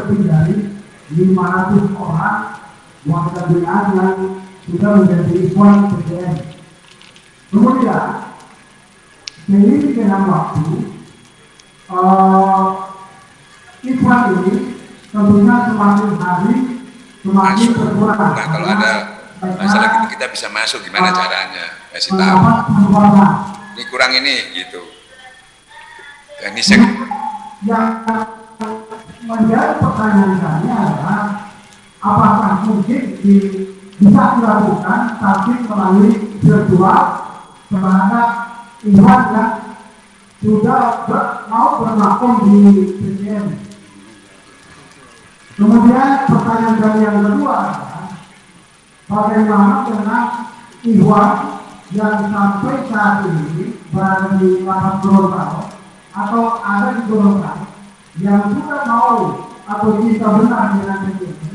lebih dari 500 orang warga binaan yang sudah menjadi ikhwan PGN. Kemudian seiring dengan waktu, ikhwan ini tentunya semakin hari semakin berkurang. Nah, kalau ada masalah gitu kita bisa masuk, gimana caranya? Kasih tahu. Ini kurang ini gitu. Ini yang menjadi pertanyaan saya adalah apakah mungkin bisa dilakukan tapi melalui virtual terhadap ikhwan yang sudah mau berlaku di PGN. Kemudian pertanyaan dari yang kedua adalah bagaimana dengan ikhwan yang sampai saat ini berada di lapas Gorontalo atau ada di Gorontalo yang sudah mau atau bisa benar dengan PGN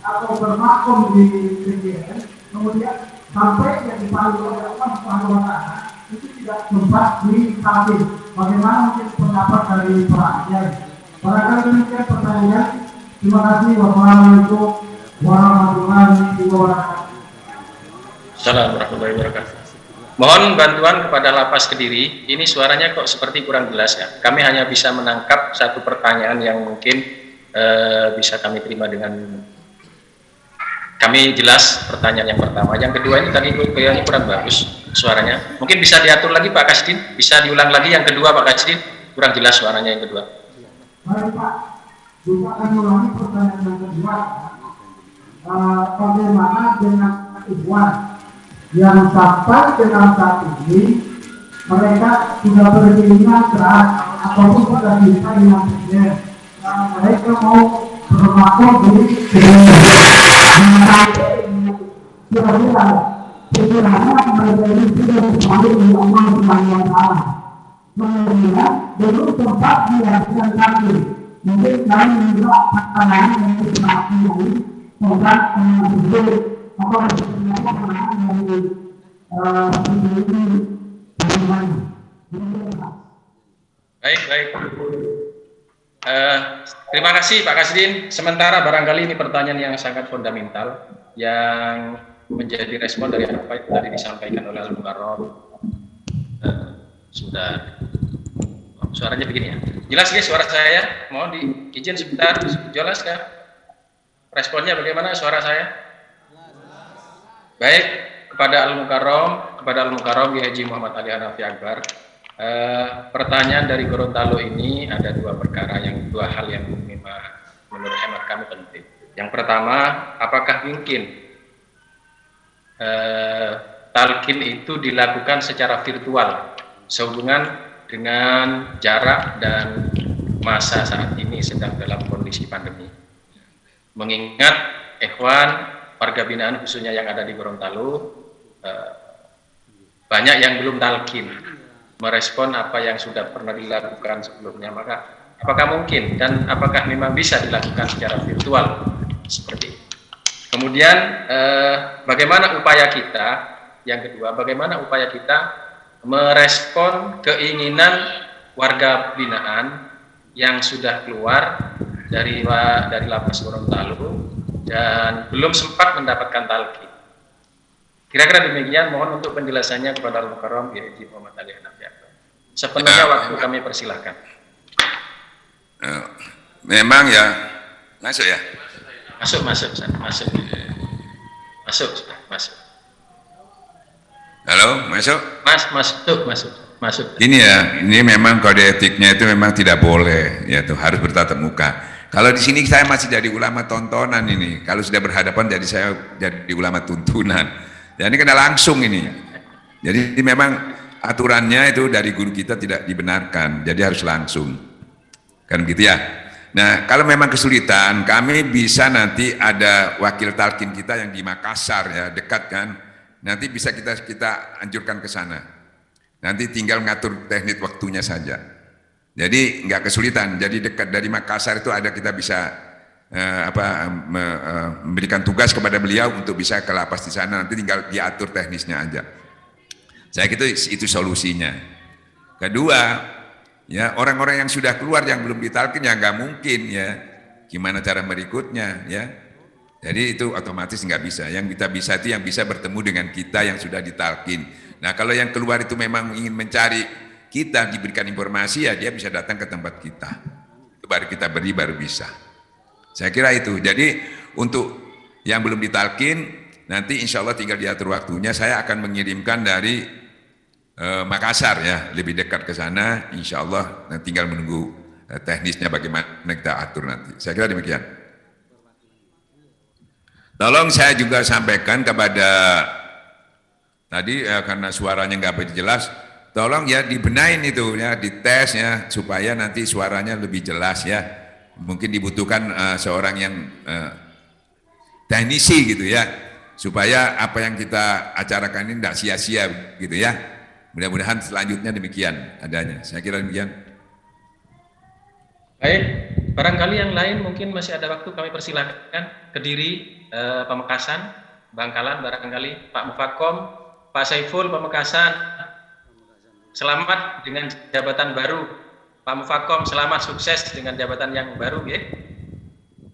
atau bermakom di PGN, kemudian sampai yang dipanggil oleh Allah Subhanahu wa Ta'ala itu tidak sempat disalib. Bagaimana mungkin pendapat dari Pak Kiai? Barangkali demikian pertanyaan. Terima kasih. Wassalamualaikum warahmatullahi wabarakatuh. Assalamualaikum warahmatullahi wabarakatuh. Mohon bantuan kepada Lapas Kediri. Ini suaranya kok seperti kurang jelas ya. Kami hanya bisa menangkap satu pertanyaan yang mungkin bisa kami terima dengan kami jelas pertanyaan yang pertama. Yang kedua ini tadi kayaknya kurang bagus suaranya. Mungkin bisa diatur lagi Pak Kasdin, bisa diulang lagi yang kedua Pak Kasdin. Kurang jelas suaranya yang kedua. Baik Pak, juga akan mengulangi pertanyaan yang kedua. Bagaimana dengan ikhwan yang sampai dengan saat ini mereka sudah berkeinginan keras ataupun sudah bisa dengan PGN, mereka mau bermakam di kira-kira pikirannya mereka ini sudah semakin di Allah Subhanahu wa Ta'ala. Mengingat belum sempat dihasilkan kami. Mungkin kami juga pertanyaan yang semakin ini sempat mengambil apa pertanyaan dari Baik. Terima kasih Pak Kasdin. Sementara barangkali ini pertanyaan yang sangat fundamental yang menjadi respon dari apa yang tadi disampaikan oleh Al-Mukarram. Suaranya begini ya. Jelas guys suara saya? Mohon diizin sebentar, jelas kah? Responnya bagaimana suara saya? Baik, kepada Al-Mukarram Haji Muhammad Ali Hanafi Akbar. Pertanyaan dari Gorontalo ini ada dua hal yang memang menurut hemat kami penting. Yang pertama, apakah mungkin talqin itu dilakukan secara virtual sehubungan dengan jarak dan masa saat ini sedang dalam kondisi pandemi. Mengingat ikhwan warga binaan khususnya yang ada di Gorontalo banyak yang belum talqin, merespon apa yang sudah pernah dilakukan sebelumnya, maka apakah mungkin dan apakah memang bisa dilakukan secara virtual seperti itu. Kemudian bagaimana upaya kita, yang kedua, bagaimana upaya kita merespon keinginan warga binaan yang sudah keluar dari lapas Gorontalo dan belum sempat mendapatkan talqin. Kira-kira demikian, mohon untuk penjelasannya kepada Al-Mukarram Haji Muhammad Ali Hanafi Akbar. Sepenuhnya waktu kami persilahkan. Memang ya, masuk ya? Masuk. Halo, masuk? Masuk. Ini ya, ini memang kode etiknya itu memang tidak boleh, ya tuh harus bertatap muka. Kalau di sini saya masih jadi ulama tontonan ini, kalau sudah berhadapan jadi saya jadi ulama tuntunan. Jadi kena langsung ini. Jadi memang aturannya itu dari guru kita tidak dibenarkan, jadi harus langsung. Kan begitu ya. Nah, kalau memang kesulitan, kami bisa nanti ada wakil talqin kita yang di Makassar ya, dekat kan. Nanti bisa kita anjurkan ke sana. Nanti tinggal ngatur teknik waktunya saja. Jadi nggak kesulitan. Jadi dekat dari Makassar itu ada kita bisa memberikan tugas kepada beliau untuk bisa ke lapas di sana. Nanti tinggal diatur teknisnya aja. Saya kira itu solusinya. Kedua, ya orang-orang yang sudah keluar yang belum ditalqin ya nggak mungkin ya gimana cara berikutnya ya. Jadi itu otomatis nggak bisa. Yang kita bisa itu yang bisa bertemu dengan kita yang sudah ditalkin. Nah kalau yang keluar itu memang ingin mencari kita, diberikan informasi ya dia bisa datang ke tempat kita. Itu baru kita beri, baru bisa. Saya kira itu. Jadi untuk yang belum ditalkin, nanti insya Allah tinggal diatur waktunya. Saya akan mengirimkan dari Makassar ya, lebih dekat ke sana. Insya Allah tinggal menunggu teknisnya bagaimana kita atur nanti. Saya kira demikian. Tolong saya juga sampaikan kepada tadi karena suaranya nggak begitu jelas, tolong ya dibenain itu ya, dites ya supaya nanti suaranya lebih jelas ya. Mungkin dibutuhkan seorang yang teknisi gitu ya, supaya apa yang kita acarakan ini tidak sia-sia gitu ya. Mudah-mudahan selanjutnya demikian adanya. Saya kira demikian. Baik, barangkali yang lain mungkin masih ada waktu, kami persilakan. Kediri, Pamekasan, Bangkalan barangkali, Pak Mufakom, Pak Saiful Pamekasan, selamat dengan jabatan baru. Pak Mufakom, selamat sukses dengan jabatan yang baru ya.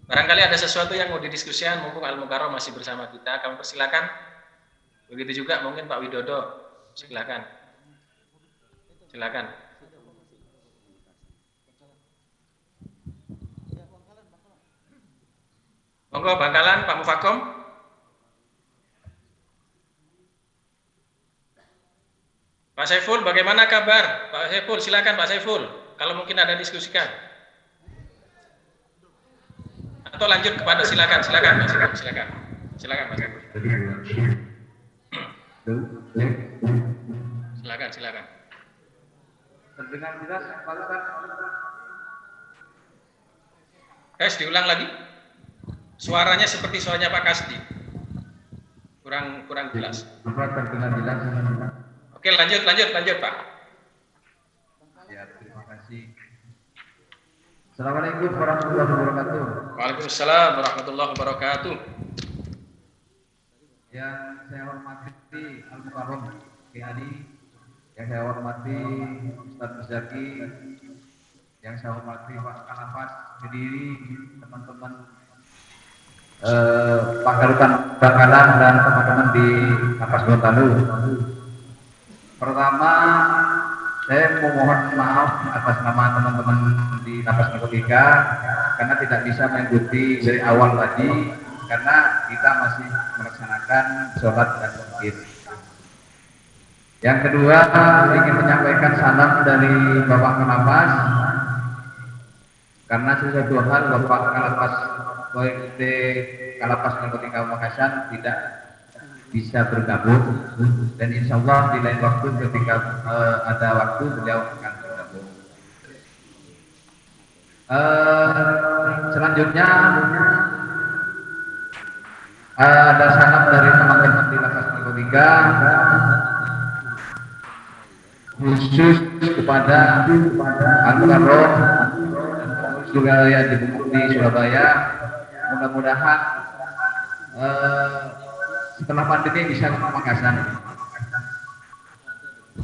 Barangkali ada sesuatu yang mau didiskusikan, mumpung Al-Mukarram masih bersama kita, kami persilakan. Begitu juga mungkin Pak Widodo, silakan. Silakan. Monggo Bangkalan, Pak Mufakom. Pak Saiful, bagaimana kabar? Pak Saiful, silakan Pak Saiful. Kalau mungkin ada diskusikan. Atau lanjut kepada silakan Pak Saiful, silakan. Silakan Pak Saiful. Silakan. Terdengar jelas, Pak Ustaz? Diulang lagi. Suaranya seperti suaranya Pak Kasdi. Kurang jelas. Terdengar jelas. Oke, lanjut Pak. Ya, terima kasih. Assalamualaikum warahmatullahi wabarakatuh. Waalaikumsalam warahmatullahi wabarakatuh. Yang saya hormati Al-Mukarram Kiai, yang saya hormati Ustaz Muzaki, yang saya hormati Pak Kanafas Kediri, teman-teman Pangkalutan Bangkalan dan teman-teman di Lapas Gorontalo. Pertama, saya memohon maaf atas nama teman-teman di Lapas Narkotika karena tidak bisa mengikuti dari awal tadi karena kita masih melaksanakan sholat dan zikir. Yang kedua, ingin menyampaikan salam dari Bapak Kalapas karena sesuatu hal Bapak Kalapas Kalapas Narkotika Makassar tidak bisa bergabung dan insya Allah di lain waktu ketika ada waktu beliau akan bergabung. Selanjutnya ada salam dari teman-teman di Lapas Narkotika khusus kepada Al-Mukarram juga yang di Surabaya. Mudah-mudahan setelah pandemi bisa ke Pamekasan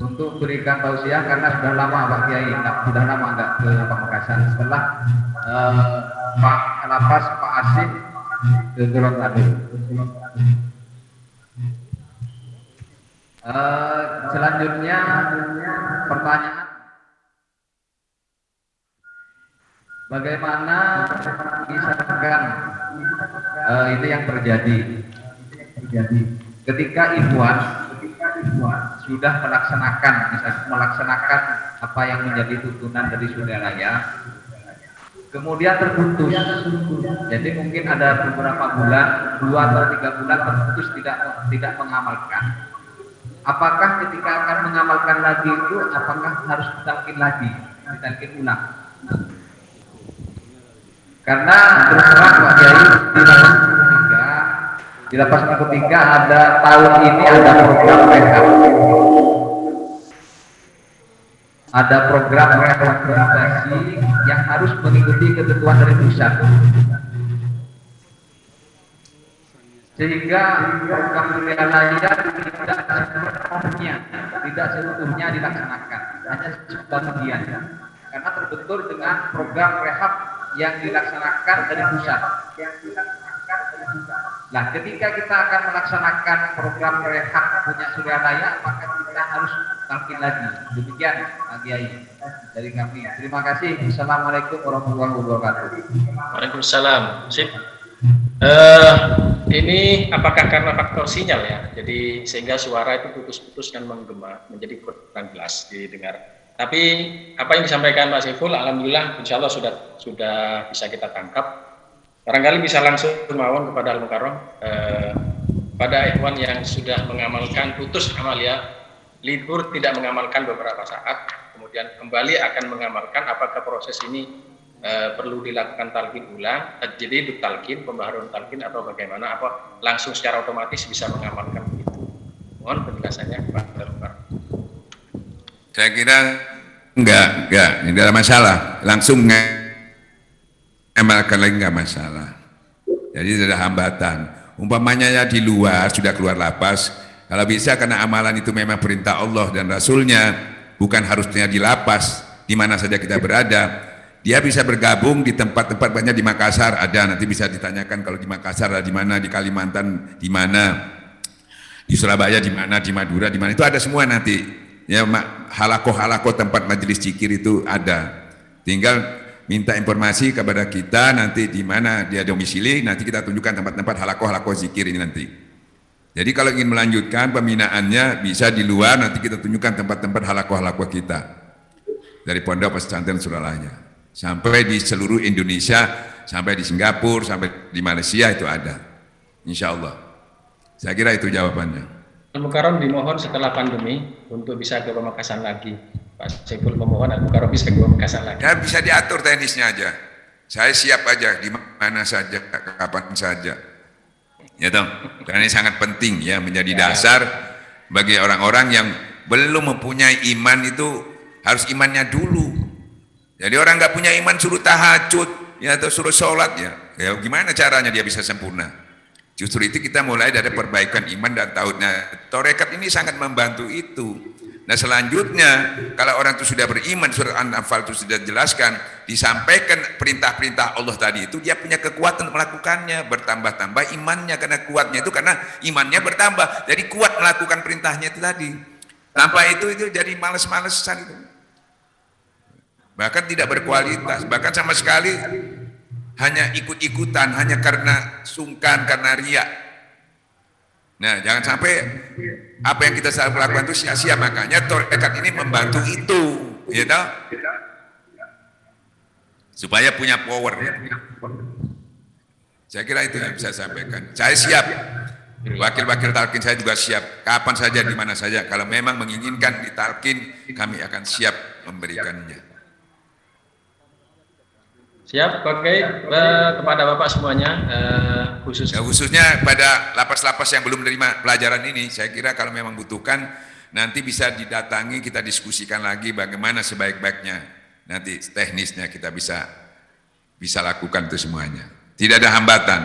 untuk berikan tausiah karena sudah lama Pak Kiai, sudah lama enggak ke Pamekasan setelah Pak Kalapas, Pak Asif ke Gorontalo. Selanjutnya pertanyaan, bagaimana misalkan itu yang terjadi ketika Ikhwan sudah melaksanakan apa yang menjadi tuntunan dari saudaranya, kemudian terputus. Jadi mungkin ada beberapa bulan, 2 atau 3 bulan terputus tidak mengamalkan. Apakah ketika akan mengamalkan lagi itu, apakah harus ditalkin lagi, ditalkin ulang? Karena terus terang Pak Kiai, di Lapas Narkotika ada tahun ini ada program rehab, ada program rehabilitasi yang harus mengikuti ketentuan dari pusat, sehingga program wilayah tidak seluruhnya dilaksanakan, hanya sebagian, karena terbentur dengan program rehab yang dilaksanakan dari pusat. Nah, ketika kita akan melaksanakan program rehab punya Suryalaya, maka kita harus talkin lagi. Demikian Pak Kiai dari kami. Terima kasih. Assalamualaikum warahmatullahi wabarakatuh. Waalaikumsalam. Sip. Ini apakah karena faktor sinyal ya? Jadi sehingga suara itu putus-putus dan menggema, menjadi kurang jelas didengar. Tapi apa yang disampaikan Pak Saiful, alhamdulillah insya Allah sudah bisa kita tangkap. Barangkali bisa langsung mawon kepada Al-Mukarram, pada ikhwan yang sudah mengamalkan putus amal ya, libur tidak mengamalkan beberapa saat, kemudian kembali akan mengamalkan, apakah proses ini perlu dilakukan talqin ulang, jadi talqin, pembaharuan talqin atau bagaimana, apa langsung secara otomatis bisa mengamalkan begitu. Mohon penjelasannya Pak Al-Mukarram. Saya kira enggak, tidak ada masalah. Langsung mengamalkan lagi enggak masalah. Jadi tidak ada hambatan. Umpamanya ya di luar sudah keluar lapas, kalau bisa karena amalan itu memang perintah Allah dan Rasulnya, bukan harusnya di lapas, di mana saja kita berada. Dia bisa bergabung di tempat-tempat banyak di Makassar ada, nanti bisa ditanyakan kalau di Makassar ada di mana, di Kalimantan di mana, di Surabaya di mana, di Madura di mana, itu ada semua nanti. Ya halako-halako tempat majelis zikir itu ada. Tinggal minta informasi kepada kita nanti di mana dia domisili, nanti kita tunjukkan tempat-tempat halako-halako zikir ini nanti. Jadi kalau ingin melanjutkan pembinaannya bisa di luar, nanti kita tunjukkan tempat-tempat halako-halako kita dari Pondok Pesantren Suryalaya sampai di seluruh Indonesia, sampai di Singapura, sampai di Malaysia itu ada, insya Allah. Saya kira itu jawabannya. Al-Mukarram dimohon setelah pandemi untuk bisa ke Pamekasan lagi. Pak Saiful memohon Al-Mukarram bisa ke Pamekasan lagi. Ya bisa diatur teknisnya aja. Saya siap aja di mana saja, kapan saja. Ya toh, karena ini sangat penting ya, menjadi dasar bagi orang-orang yang belum mempunyai iman, itu harus imannya dulu. Jadi orang nggak punya iman suruh tahajud ya atau suruh sholat ya gimana caranya dia bisa sempurna? Justru itu kita mulai dari perbaikan iman dan tauhidnya. Tarekat ini sangat membantu itu. Nah selanjutnya kalau orang itu sudah beriman, surat An-Anfal itu sudah jelaskan, disampaikan perintah-perintah Allah tadi itu, dia punya kekuatan melakukannya, bertambah-tambah imannya, karena kuatnya itu karena imannya bertambah, jadi kuat melakukan perintahnya itu tadi. Tanpa itu jadi males-malesan itu. Bahkan tidak berkualitas, bahkan sama sekali hanya ikut-ikutan, hanya karena sungkan, karena riak. Nah jangan sampai apa yang kita lakukan itu sia-sia, makanya tarekat ini membantu itu, ya tahu? Supaya punya power. Saya kira itu yang bisa saya sampaikan. Saya siap, wakil-wakil talqin saya juga siap, kapan saja, di mana saja. Kalau memang menginginkan ditalqin, kami akan siap memberikannya. Siap, oke. Kepada Bapak semuanya, khususnya pada lapas-lapas yang belum menerima pelajaran ini, saya kira kalau memang butuhkan, nanti bisa didatangi, kita diskusikan lagi bagaimana sebaik-baiknya. Nanti teknisnya kita bisa lakukan itu semuanya. Tidak ada hambatan.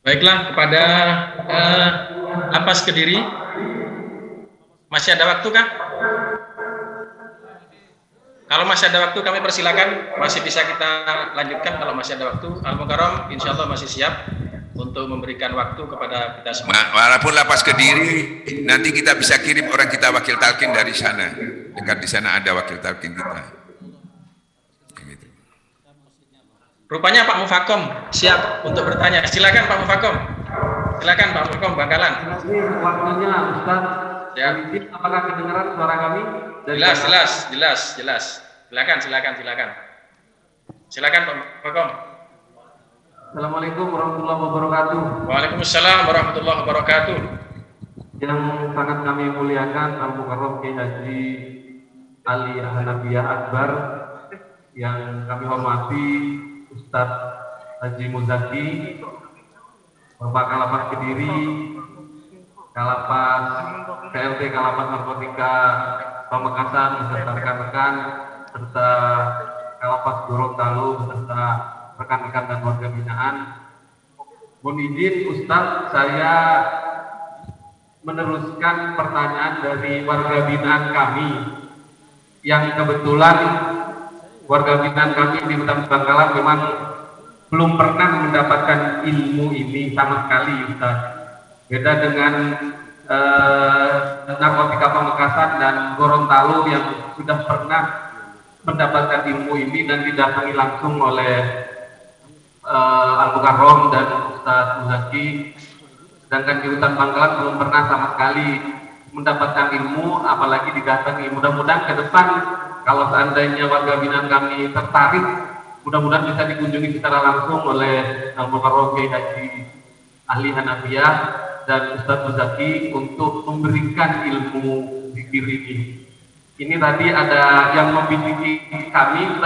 Baiklah, kepada Lapas Kediri, masih ada waktu kah? Kalau masih ada waktu kami persilakan, masih bisa kita lanjutkan kalau masih ada waktu. Al-Mukarram insya Allah masih siap untuk memberikan waktu kepada kita semua. Walaupun Lapas Kediri, nanti kita bisa kirim orang kita wakil talqin dari sana. Dekat di sana ada wakil talqin kita. Gitu. Rupanya Pak Mufakom siap untuk bertanya. Silakan Pak Mufakom. Silakan Pak Mufakom Bangkalan. Terima kasih waktunya Ustaz. Ya. Apakah kedengaran suara kami? Jelas. Silakan. Silakan Pak Mufakom. Assalamualaikum warahmatullahi wabarakatuh. Waalaikumsalam warahmatullahi wabarakatuh. Yang sangat kami muliakan Al-Mukarram Kiai Haji Ali Hanafiyah Akbar, yang kami hormati Ustadz Haji Muzaki, Bapak Kalapas Kediri, Kalapas PLT Kalapas Narkotika Pamekasan beserta rekan-rekan, serta Kalapas Gorontalo beserta rekan-rekan dan warga binaan. Mohon izin Ustadz, saya meneruskan pertanyaan dari warga binaan kami yang kebetulan warga binaan kami di Hutan Bangkalan memang belum pernah mendapatkan ilmu ini sama sekali, Ustaz. Beda dengan narkotika Pamekasan dan Gorontalo yang sudah pernah mendapatkan ilmu ini dan didatangi langsung oleh Al-Mukarrom dan Ustaz Muzaki. Sedangkan di Hutan Bangkalan belum pernah sama sekali mendapatkan ilmu, apalagi didatangi. Mudah-mudahan ke depan kalau seandainya warga binaan kami tertarik, mudah-mudahan bisa dikunjungi secara langsung oleh Al-Mukarrom Kiai Haji Ahli Hanafiyah dan Ustaz Muzaki untuk memberikan ilmu zikir ini. Ini tadi ada yang membisiki kami.